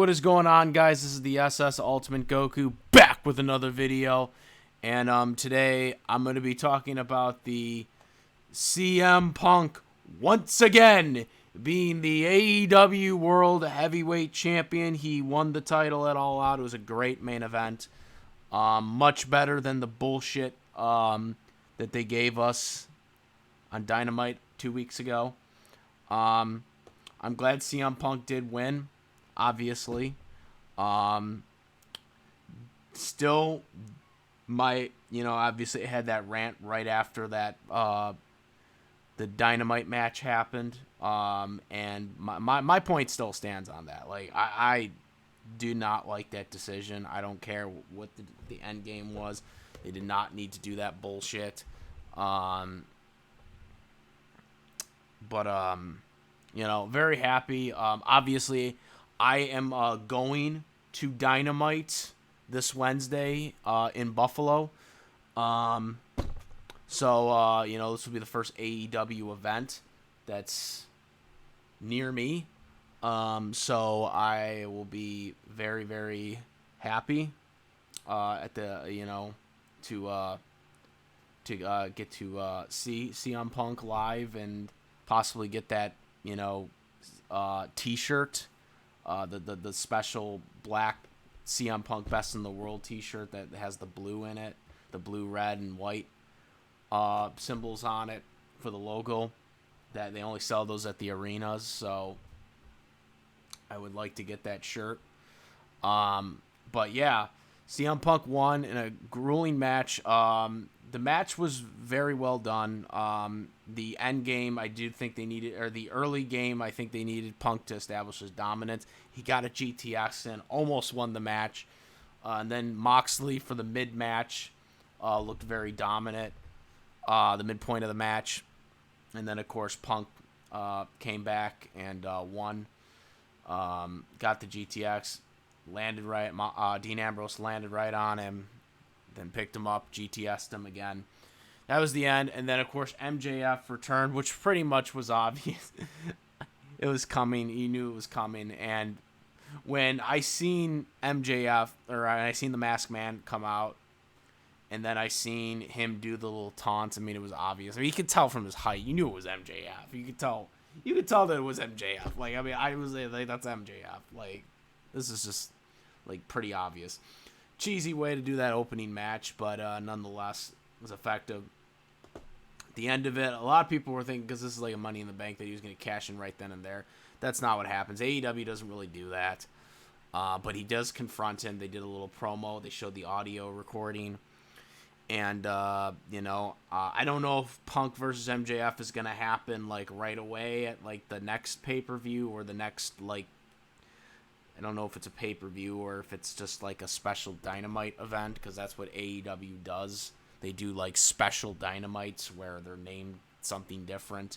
what is going on, guys? This is the SS Ultimate Goku back with another video. And today I'm going to be talking about the CM Punk once again being the AEW World Heavyweight Champion. He won the title at All Out. It was a great main event. Much better than the bullshit that they gave us on Dynamite 2 weeks ago. I'm glad CM Punk did win, obviously. Still, obviously it had that rant right after that, the Dynamite match happened. And my point still stands on that. Like, I do not like that decision. I don't care what the end game was. They did not need to do that bullshit. Very happy. Obviously, I am going to Dynamite this Wednesday in Buffalo. This will be the first AEW event that's near me. So I will be very, very happy at the to get to see CM Punk live and possibly get that T-shirt, the special black CM Punk Best in the World T-shirt that has the blue in it, the blue, red, and white symbols on it for the logo. That they only sell those at the arenas, so I would like to get that shirt. But yeah, CM Punk won in a grueling match. The match was very well done. The end game, I do think they needed, or the early game, I think they needed Punk to establish his dominance. He got a GTX and almost won the match. And then Moxley for the mid-match looked very dominant. The midpoint of the match. And then, of course, Punk came back and won. Got the GTX. Landed right. Dean Ambrose landed right on him. Then picked him up, GTS'd him again. That was the end. And then, of course, MJF returned, which pretty much was obvious. It was coming. You knew it was coming. And when I seen MJF, or I seen the Masked Man come out, and then I seen him do the little taunts, I mean, it was obvious. I mean, you could tell from his height. You knew it was MJF. You could tell that it was MJF. Like, I mean, I was like, that's MJF. Like, this is just, like, pretty obvious. Cheesy way to do that opening match, but nonetheless, it was effective. At the end of it, a lot of people were thinking, because this is like a Money in the Bank, that he was going to cash in right then and there. That's not what happens. AEW doesn't really do that. But he does confront him. They did a little promo. They showed the audio recording. And, I don't know if Punk versus MJF is going to happen, like, right away at, like, the next pay-per-view or the next, like, I don't know if it's a pay-per-view or if it's just like a special Dynamite event, because that's what AEW does. They do like special Dynamites where they're named something different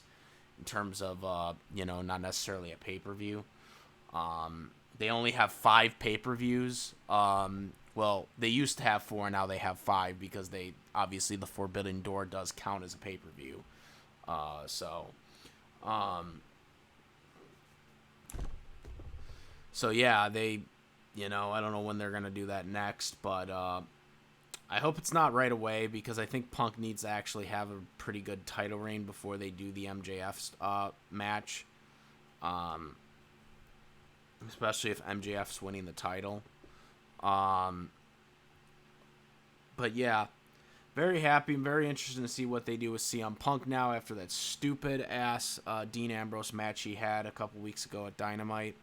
in terms of, not necessarily a pay-per-view. They only have 5 pay-per-views. Well, they used to have 4, now they have 5 because obviously the Forbidden Door does count as a pay-per-view. So yeah, they, I don't know when they're going to do that next, but I hope it's not right away because I think Punk needs to actually have a pretty good title reign before they do the MJF match, especially if MJF's winning the title. But yeah, very happy. I'm very interested to see what they do with CM Punk now after that stupid-ass Dean Ambrose match he had a couple weeks ago at Dynamite.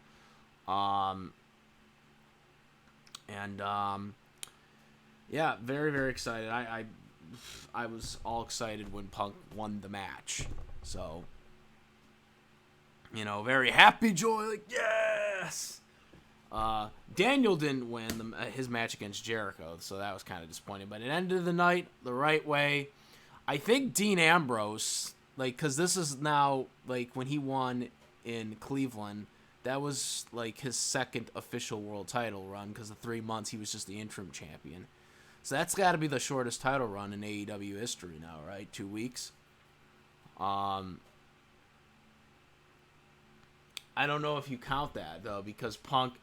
Yeah, very, very excited. I was all excited when Punk won the match. So, very happy, joy, like, yes! Daniel didn't win his match against Jericho, so that was kind of disappointing. But it ended the night the right way. I think Dean Ambrose, like, because this is now, like, when he won in Cleveland, that was, like, his second official world title run, because the 3 months he was just the interim champion. So that's got to be the shortest title run in AEW history now, right? 2 weeks. I don't know if you count that, though, because Punk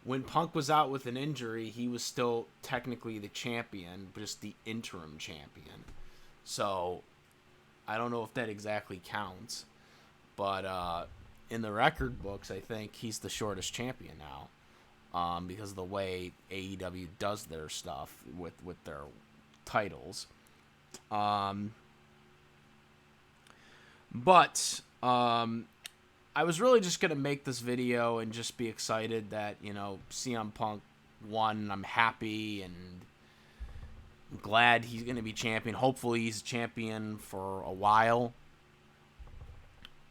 when Punk was out with an injury, he was still technically the champion, just the interim champion. So I don't know if that exactly counts. But in the record books, I think he's the shortest champion now, because of the way AEW does their stuff with their titles. But I was really just going to make this video and just be excited that, you know, CM Punk won. I'm happy and I'm glad he's going to be champion. Hopefully he's champion for a while.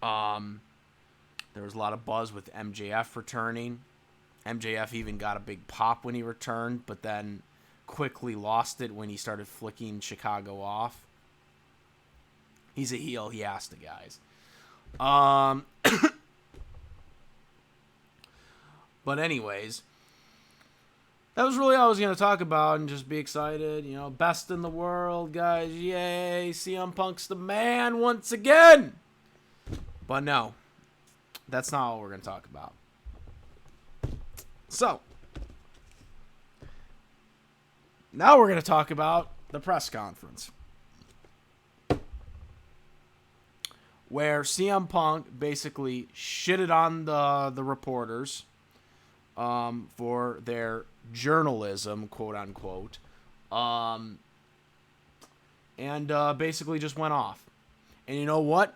There was a lot of buzz with MJF returning. MJF even got a big pop when he returned, but then quickly lost it when he started flicking Chicago off. He's a heel. He has to, guys. But anyways, that was really all I was going to talk about and just be excited. You know, best in the world, guys. Yay. CM Punk's the man once again. But no, that's not all we're going to talk about. So, now we're going to talk about the press conference, where CM Punk basically shitted on the reporters for their journalism, quote unquote, and basically just went off. And you know what?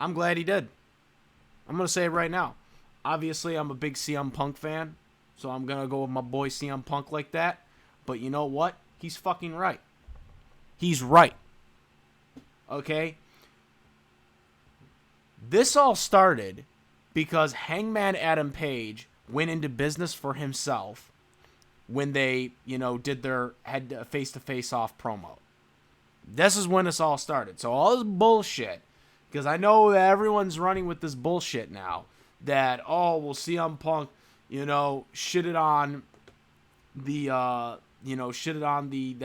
I'm glad he did. I'm going to say it right now. Obviously, I'm a big CM Punk fan, so I'm going to go with my boy CM Punk like that. But you know what? He's fucking right. He's right. Okay? This all started because Hangman Adam Page went into business for himself when they, you know, did their face-to-face off promo. This is when this all started. So all this bullshit, because I know that everyone's running with this bullshit now, that, oh, well, CM Punk, you know, shitted on the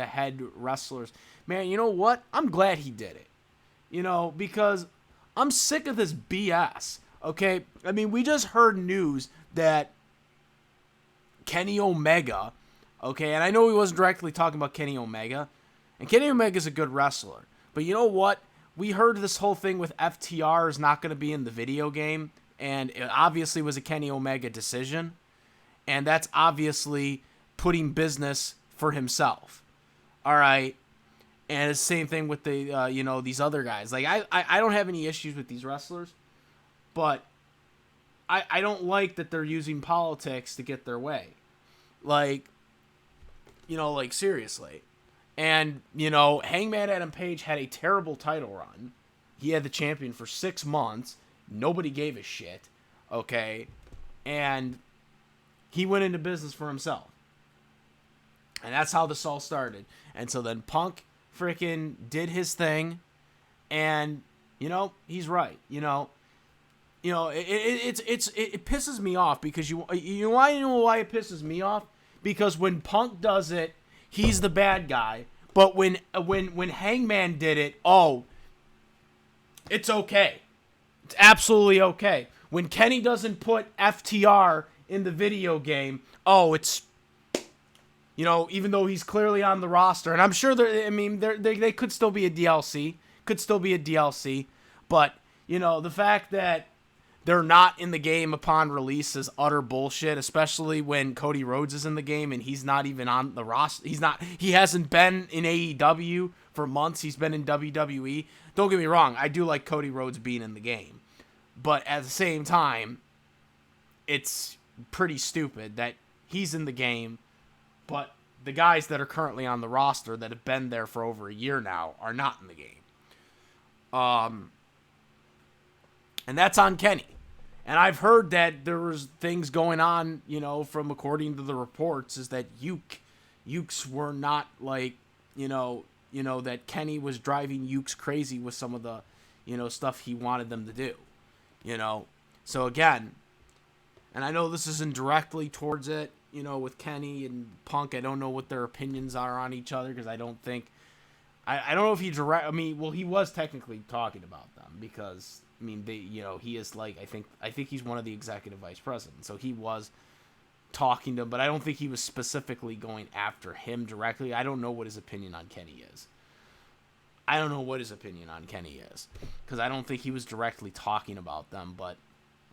head wrestlers. Man, you know what? I'm glad he did it. You know, because I'm sick of this BS, okay? I mean, we just heard news that Kenny Omega, okay, and I know he wasn't directly talking about Kenny Omega, and Kenny Omega's a good wrestler, but you know what? We heard this whole thing with FTR is not going to be in the video game, and it obviously was a Kenny Omega decision, and that's obviously putting business for himself, all right? And it's the same thing with the, these other guys. Like, I don't have any issues with these wrestlers, but I don't like that they're using politics to get their way. Like, seriously. And, Hangman Adam Page had a terrible title run. He had the champion for 6 months. Nobody gave a shit, okay? And he went into business for himself. And that's how this all started. And so then Punk freaking did his thing, and he's right. It pisses me off because you know why it pisses me off? Because when Punk does it, he's the bad guy. But when Hangman did it, oh, it's okay. It's absolutely okay. When Kenny doesn't put FTR in the video game, oh, it's, even though he's clearly on the roster, and I'm sure they could still be a DLC, but the fact that they're not in the game upon release is utter bullshit, especially when Cody Rhodes is in the game and he's not even on the roster. He hasn't been in AEW for months. He's been in WWE. Don't get me wrong, I do like Cody Rhodes being in the game, but at the same time, it's pretty stupid that he's in the game, but the guys that are currently on the roster that have been there for over a year now are not in the game. And that's on Kenny. And I've heard that there was things going on, from according to the reports, is that Ukes were not like, that Kenny was driving Ukes crazy with some of the, stuff he wanted them to do, So again, and I know this isn't directly towards it, with Kenny and Punk. I don't know what their opinions are on each other because I don't think, I don't know if he he was technically talking about them because, he is like, I think he's one of the executive vice presidents. So he was, talking to him, but I don't think he was specifically going after him directly. I don't know what his opinion on Kenny is. Because I don't think he was directly talking about them, but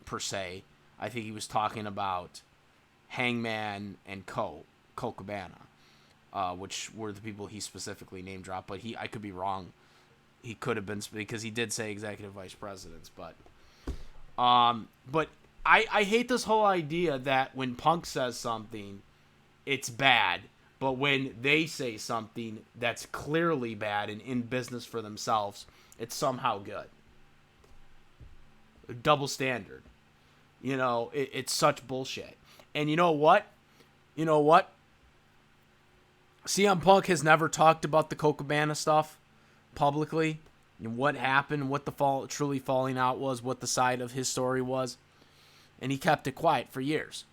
per se, I think he was talking about Hangman and Colt Cabana, which were the people he specifically name dropped. But I could be wrong. He could have been, because he did say executive vice presidents. But I hate this whole idea that when Punk says something, it's bad. But when they say something that's clearly bad and in business for themselves, it's somehow good. Double standard. It's such bullshit. And you know what? CM Punk has never talked about the Colt Cabana stuff publicly. And what happened, what the truly falling out was, what the side of his story was. And he kept it quiet for years.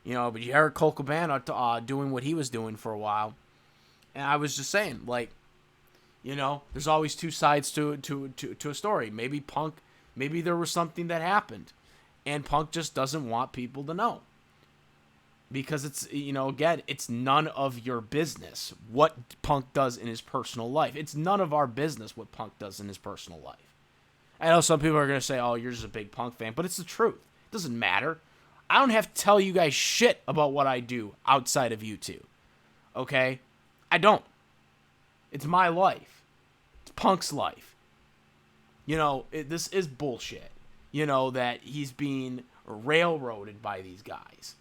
But you heard Colt Cabana doing what he was doing for a while. And I was just saying, there's always two sides to a story. Maybe there was something that happened. And Punk just doesn't want people to know. Because it's, again, it's none of your business what Punk does in his personal life. It's none of our business what Punk does in his personal life. I know some people are going to say, oh, you're just a big Punk fan. But it's the truth. It doesn't matter. I don't have to tell you guys shit about what I do outside of YouTube. Okay? I don't. It's my life. It's Punk's life. This is bullshit. That he's being railroaded by these guys.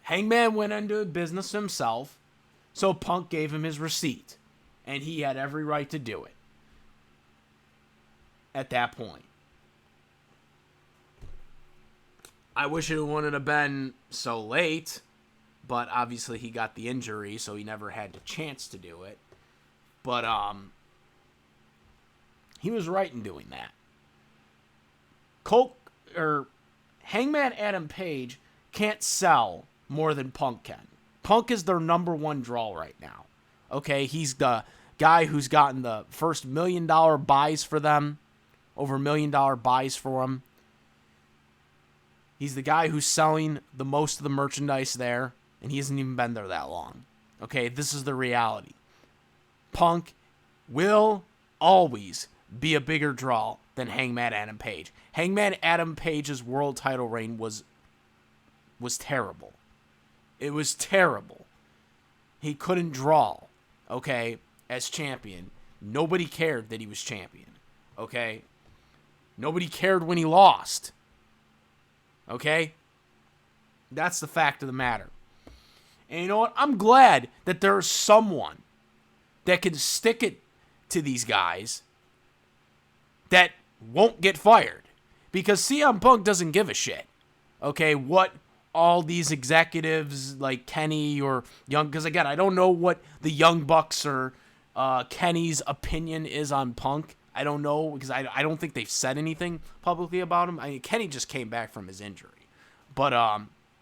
Hangman went into business himself, so Punk gave him his receipt. And he had every right to do it. At that point. I wish it wouldn't have been so late, but obviously he got the injury, so he never had the chance to do it. But he was right in doing that. Hangman Adam Page can't sell more than Punk can. Punk is their number one draw right now. Okay, he's the guy who's gotten the first $1 million buys for them, over $1 million buys for them. He's the guy who's selling the most of the merchandise there, and he hasn't even been there that long. Okay, this is the reality. Punk will always be a bigger draw than Hangman Adam Page. Hangman Adam Page's world title reign was terrible. It was terrible. He couldn't draw, okay, as champion. Nobody cared that he was champion, okay? Nobody cared when he lost. Okay? That's the fact of the matter. And you know what? I'm glad that there's someone that can stick it to these guys that won't get fired. Because CM Punk doesn't give a shit. Okay? What all these executives like Kenny or Young... Because again, I don't know what the Young Bucks or Kenny's opinion is on Punk. I don't know, because I don't think they've said anything publicly about him. Kenny just came back from his injury. But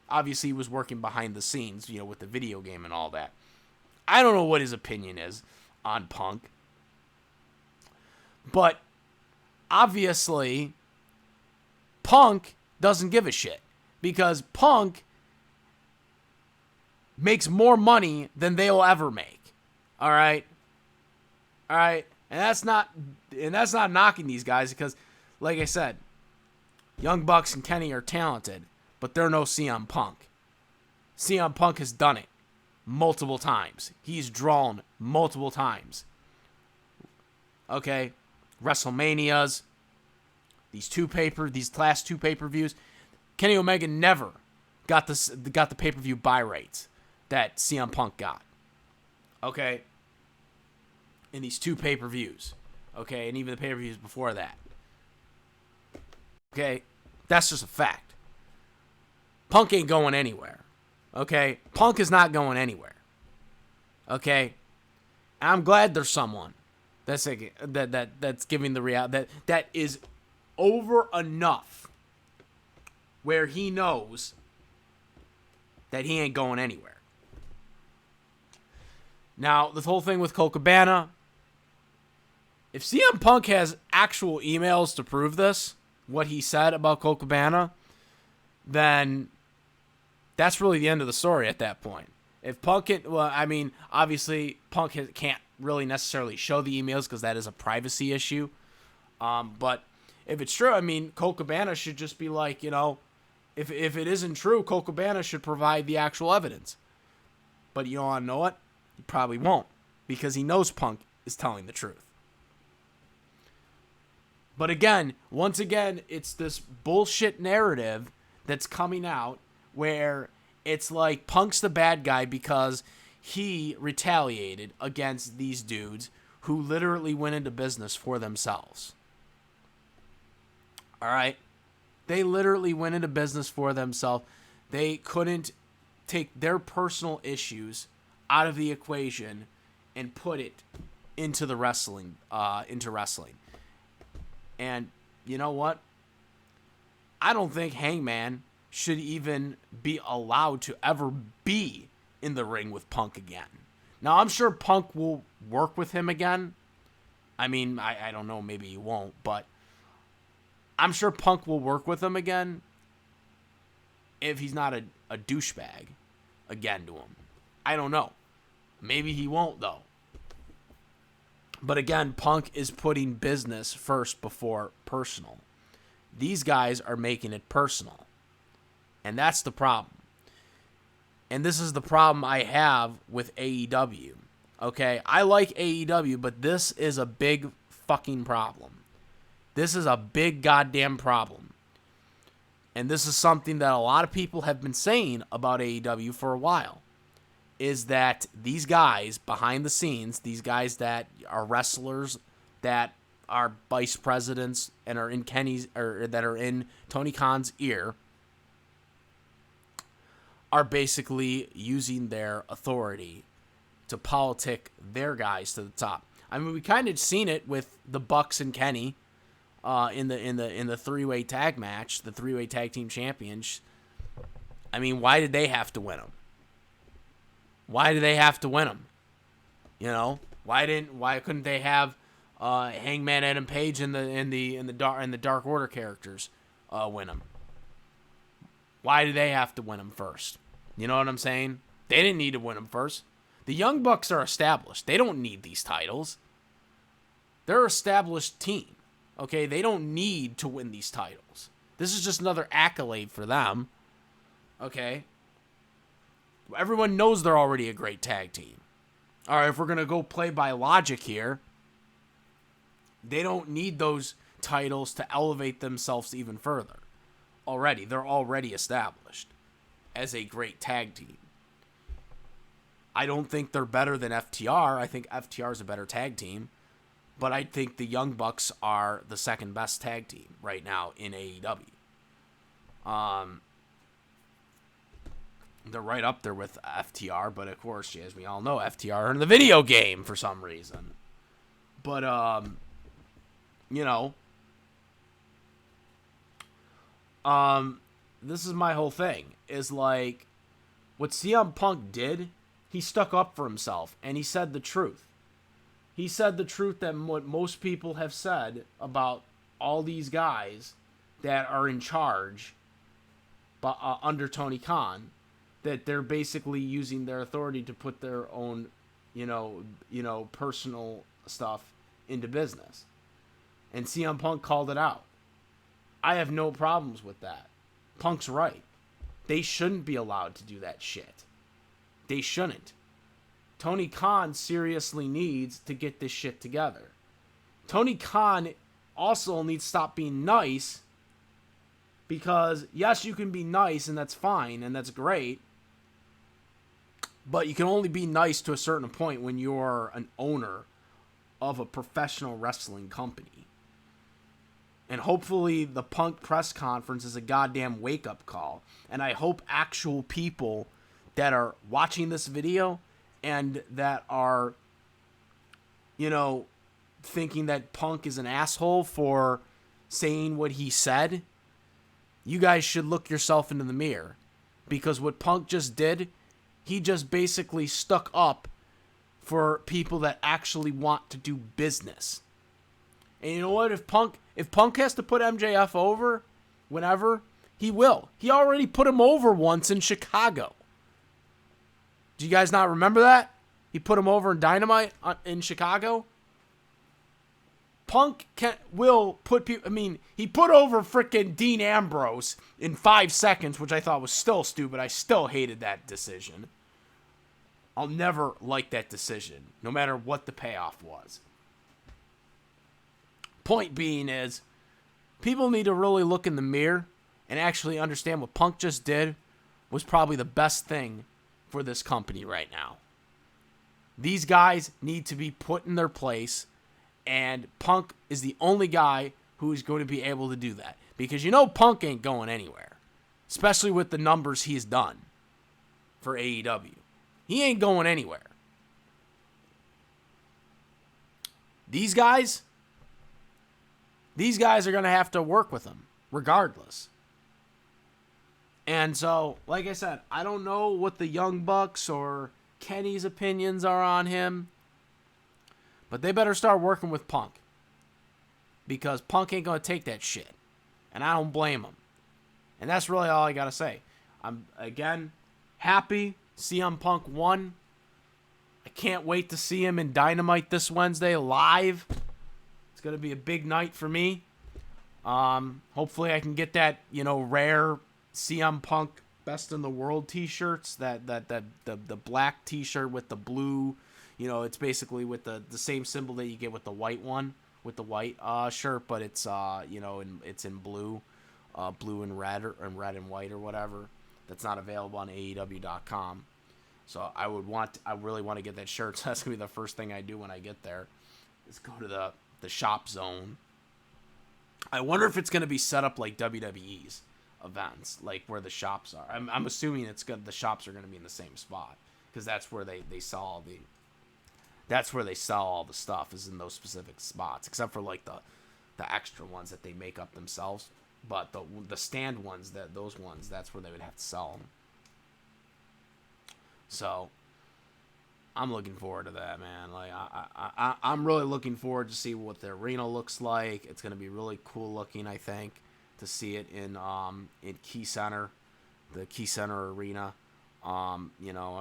obviously he was working behind the scenes, with the video game and all that. I don't know what his opinion is on Punk. But obviously Punk doesn't give a shit. Because Punk makes more money than they'll ever make. All right? And that's not knocking these guys, because, like I said, Young Bucks and Kenny are talented, but they're no CM Punk. CM Punk has done it multiple times. He's drawn multiple times. Okay, WrestleManias, these last two pay-per-views. Kenny Omega never got the pay-per-view buy rates that CM Punk got. Okay. In these two pay-per-views. Okay, and even the pay-per-views before that. Okay, that's just a fact. Punk ain't going anywhere. Okay, Punk is not going anywhere. Okay, and I'm glad there's someone that's that's giving the reality that is over enough where he knows that he ain't going anywhere. Now, the whole thing with Colt Cabana, if CM Punk has actual emails to prove this, what he said about Colt Cabana, then that's really the end of the story at that point. If Punk can, well, I mean, obviously Punk can't really necessarily show the emails because that is a privacy issue. But if it's true, I mean, Colt Cabana should just be like, if it isn't true, Colt Cabana should provide the actual evidence. But you want to know what? He probably won't, because he knows Punk is telling the truth. But once again, it's this bullshit narrative that's coming out where it's like Punk's the bad guy because he retaliated against these dudes who literally went into business for themselves. All right? They literally went into business for themselves. They couldn't take their personal issues out of the equation and put it into the wrestling, And you know what? I don't think Hangman should even be allowed to ever be in the ring with Punk again. Now, I'm sure Punk will work with him again. I mean, I don't know, maybe he won't, but I'm sure Punk will work with him again if he's not a douchebag again to him. I don't know. Maybe he won't, though. But again, Punk is putting business first before personal. These guys are making it personal. And that's the problem. And this is the problem I have with AEW. Okay? I like AEW, but this is a big fucking problem. This is a big goddamn problem. And this is something that a lot of people have been saying about AEW for a while. Is that these guys behind the scenes, these guys that are wrestlers, that are vice presidents and are in that are in Tony Khan's ear, are basically using their authority to politic their guys to the top. I mean, we kind of seen it with the Bucks and Kenny in the three-way tag match, the three-way tag team champions. I mean, why did they have to win them? Why do they have to win them? Why couldn't they have Hangman Adam Page and the Dark Order characters win them? Why do they have to win them first? You know what I'm saying? They didn't need to win them first. The Young Bucks are established. They don't need these titles. They're an established team. Okay, they don't need to win these titles. This is just another accolade for them. Okay. Everyone knows they're already a great tag team. All right, if we're going to go play by logic here, they don't need those titles to elevate themselves even further. They're already established as a great tag team. I don't think they're better than FTR. I think FTR is a better tag team. But I think the Young Bucks are the second best tag team right now in AEW. They're right up there with FTR, but of course, as we all know, FTR are in the video game for some reason. But, this is my whole thing, is like, what CM Punk did, he stuck up for himself, and he said the truth. He said the truth that what most people have said about all these guys that are in charge under Tony Khan, that they're basically using their authority to put their own, personal stuff into business. And CM Punk called it out. I have no problems with that. Punk's right. They shouldn't be allowed to do that shit. They shouldn't. Tony Khan seriously needs to get this shit together. Tony Khan also needs to stop being nice, because yes, you can be nice and that's fine and that's great, but you can only be nice to a certain point when you're an owner of a professional wrestling company. And hopefully the Punk press conference is a goddamn wake-up call. And I hope actual people that are watching this video and that are, thinking that Punk is an asshole for saying what he said, you guys should look yourself into the mirror. Because what Punk just did, he just basically stuck up for people that actually want to do business. And you know what? If Punk has to put MJF over whenever, He will. He already put him over once in Chicago. Do you guys not remember that? He put him over in Dynamite in Chicago. Punk will put people... I mean, he put over freaking Dean Ambrose in 5 seconds, which I thought was still stupid. I still hated that decision. I'll never like that decision, no matter what the payoff was. Point being is, people need to really look in the mirror and actually understand what Punk just did was probably the best thing for this company right now. These guys need to be put in their place, and Punk is the only guy who is going to be able to do that. Because you know Punk ain't going anywhere, especially with the numbers he's done for AEW. He ain't going anywhere. These guys are going to have to work with him regardless. And so, like I said, I don't know what the Young Bucks or Kenny's opinions are on him, but they better start working with Punk, because Punk ain't going to take that shit, and I don't blame him. And that's really all I got to say. I'm, again, happy CM Punk won. I can't wait to see him in Dynamite this Wednesday live. It's going to be a big night for me. Hopefully I can get that, rare CM Punk Best in the World t-shirts, the black t-shirt with the blue, it's basically with the same symbol that you get with the white one, with the white shirt, but it's it's in blue, blue and red, or red and white or whatever. That's not available on AEW.com. So I really want to get that shirt. So that's gonna be the first thing I do when I get there, is go to the shop zone. I wonder if it's gonna be set up like WWE's events, like where the shops are. I'm assuming the shops are going to be in the same spot, because that's where they sell all the stuff, is in those specific spots, except for like the extra ones that they make up themselves. But the stand ones, that's where they would have to sell them. So I'm looking forward to that, man. Like I'm really looking forward to see what the arena looks like. It's going to be really cool looking, I think, to see it in Key Center, the Key Center Arena. I'm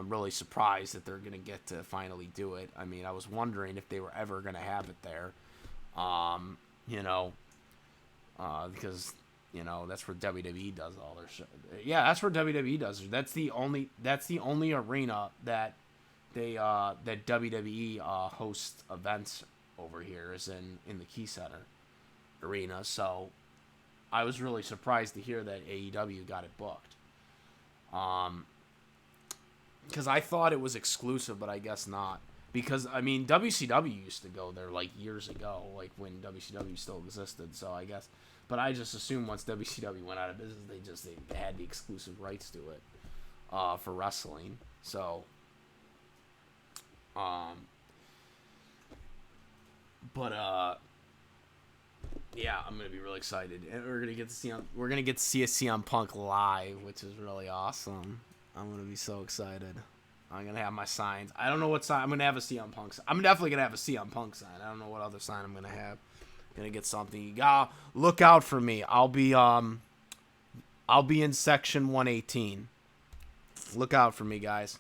really surprised that they're going to get to finally do it. I mean, I was wondering if they were ever going to have it there, because, that's where WWE does all their shit. Yeah, that's where WWE does it. That's the only arena that that WWE hosts events over here, is in the Key Center Arena. So I was really surprised to hear that AEW got it booked. Because I thought it was exclusive, but I guess not. Because, I mean, WCW used to go there, like, years ago, like, when WCW still existed, so I guess. But I just assumed once WCW went out of business, they had the exclusive rights to it for wrestling. So, yeah, I'm gonna be really excited, and we're gonna get to see a CM Punk live, which is really awesome. I'm gonna be so excited. I'm gonna have my signs. I don't know what sign I'm gonna have. A CM Punk sign. I'm definitely gonna have a CM Punk sign. I don't know what other sign I'm gonna have. Gonna get something. You gotta look out for me. I'll be in section 118. Look out for me, guys.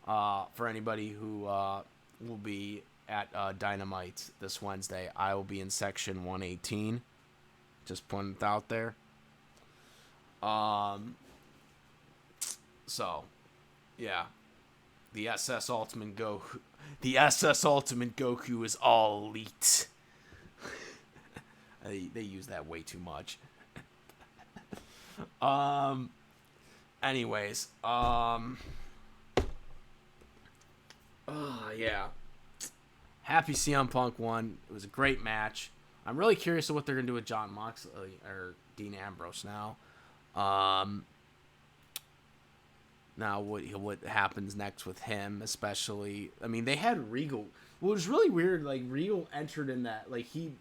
For anybody who will be at Dynamite this Wednesday, I will be in section 118. Just putting it out there. So, yeah, the SS Ultimate Goku. The SS Ultimate Goku is all elite. They use that way too much. Anyways, yeah. Happy CM Punk won. It was a great match. I'm really curious of what they're gonna do with Jon Moxley or Dean Ambrose now. Now what happens next with him, especially. I mean, they had Regal. Well, it was really weird. Like, Regal entered in that. Like, he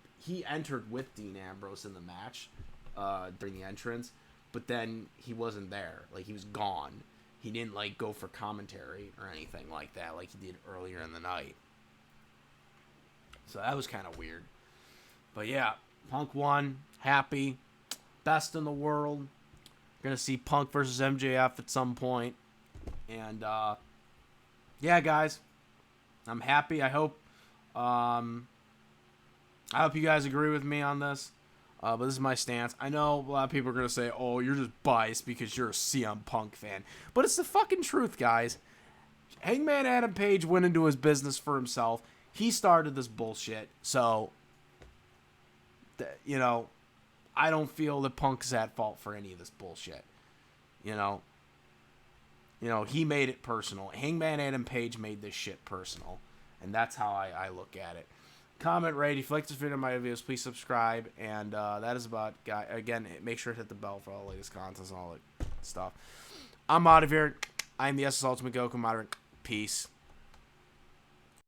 entered with Dean Ambrose in the match during the entrance, but then he wasn't there. Like, he was gone. He didn't, like, go for commentary or anything like that, like he did earlier in the night. So that was kind of weird. But yeah, Punk won. Happy. best in the world. We're gonna see Punk versus MJF at some point. And yeah, guys, I'm happy. I hope you guys agree with me on this. But this is my stance. I know a lot of people are gonna say, "Oh, you're just biased because you're a CM Punk fan," but it's the fucking truth, guys. Hangman Adam Page went into his business for himself. He started this bullshit, so you know, I don't feel that Punk's at fault for any of this bullshit. You know, he made it personal. Hangman Adam Page made this shit personal, and that's how I look at it. Comment, rate. If you like this video, my videos, please subscribe. And that is about, again, make sure to hit the bell for all the latest content and all that stuff. I'm out of here. I'm the SS Ultimate Goku. Modern. Peace.